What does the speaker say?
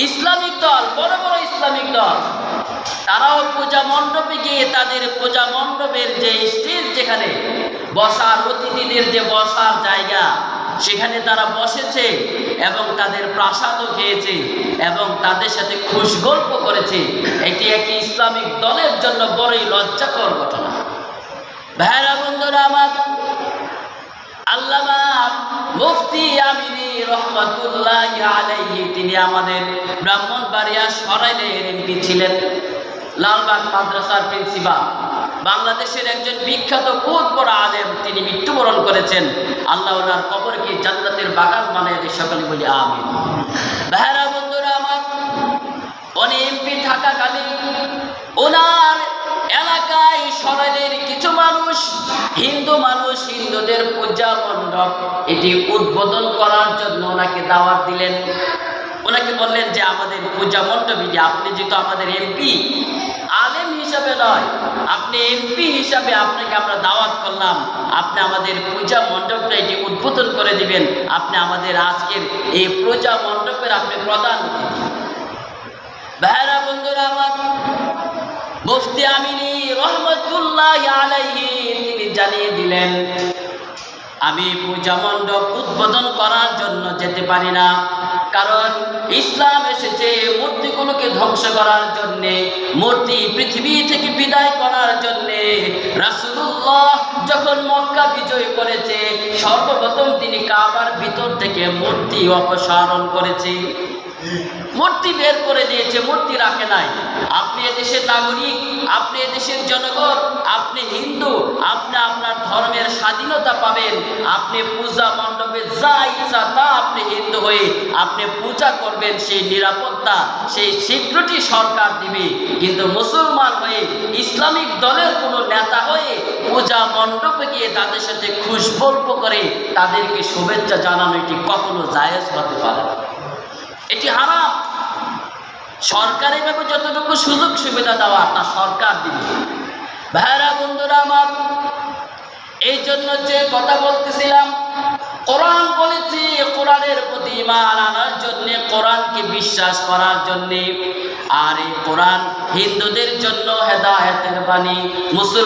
Islamic দল, বড় বড় ইসলামিক দল, তারাও পূজা মণ্ডপে গিয়ে তাদের পূজা মণ্ডপের যে স্টেজ, যেখানে বসার অতিথিদের যে বসার জায়গা, সেখানে তারা বসেছে এবং তাদের প্রাসাদও খেয়েছে এবং তাদের সাথে খুশ গল্প করেছে। এটি একটি ইসলামিক দলের জন্য বড়ই লজ্জাকর ঘটনা। ভাইরা বন্ধুরা আমার, আল্লামা মুফতি আমিনী রহমাতুল্লাহি আলাইহি, তিনি আমাদের ব্রাহ্মণবাড়িয়া সরাইলের এমপি ছিলেন, লালবাগ মাদ্রাসার প্রিন্সিপাল, বাংলাদেশের একজন বিখ্যাত বহুত বড় আলেম। তিনি মৃত্যুবরণ করেছেন। আল্লাহ ওনার কবরকে জান্নাতের বাগান বানিয়ে দেয়, সকলে বলি আমিন। ভাইরা বন্ধুরা আমার, উনি এমপি থাকাকালীন ওনার এলাকায় সরাইলের কিছু মানুষ, হিন্দু মানুষ, হিন্দুদের পূজা মণ্ডপ এটি উদ্বোধন করার জন্য ওনাকে দাওয়াত দিলেন। ওনাকে বললেন যে আমাদের পূজা মণ্ডপ এটি, আপনি যেহেতু আমাদের এমপি, আলেম হিসাবে নয়, আপনি এমপি হিসাবে আপনাকে আমরা দাওয়াত করলাম, আপনি আমাদের পূজা মণ্ডপটা এটি উদ্বোধন করে দিবেন, আপনি আমাদের আজকের এই পূজা মণ্ডপের আপনি প্রধান অতিথি। ভাইরা বন্ধুরা আমার, মুফতি আমিনী রহমাতুল্লাহি আলাইহি তিনি জানিয়ে দিলেন, আমি পূজা মণ্ডপ উদ্বোধন করার জন্য যেতে পারি না, কারণ ইসলাম এসেছে মূর্তিগুলোকে ধ্বংস করার জন্যে, মূর্তি পৃথিবী থেকে বিদায় করার জন্যে। রাসূলুল্লাহ যখন মক্কা বিজয় করেছে, সর্বপ্রথম তিনি কাবার ভিতর থেকে মূর্তি অপসারণ করেছে, মূর্তি বের করে দিয়েছে, মূর্তি রাখে নাই। আপনি এদেশের নাগরিক, আপনি এদেশের জনগণ, আপনি হিন্দু, আপনি আপনার ধর্মের স্বাধীনতা পাবেন, আপনি পূজা মণ্ডপে যা ইচ্ছা তা আপনি হিন্দু হয়ে আপনি পূজা করবেন, সেই নিরাপত্তা, সেই সিকিউরিটি সরকার দিবে। কিন্তু মুসলমান হয়ে, ইসলামিক দলের কোনো নেতা হয়ে পূজা মণ্ডপে গিয়ে তাদের সাথে খুশ গল্প করে তাদেরকে শুভেচ্ছা জানানো এটি কখনো জায়েজ হতে পারে না, এটি হারাম। সরকারি ভাবে যতটুকু সুযোগ সুবিধা দেওয়া তা সরকার দিবে। ভাইরা বন্ধুরা আমার, এই জন্য যে কথা বলতেছিলাম, কোরআন বলেছে কোরআনের প্রতি ঈমান আনার জন্য, কোরআনকে বিশ্বাস করার জন্য। আর এই কোরআন হিন্দুদের জন্য হেদায়েতের বাণী, মুসলমান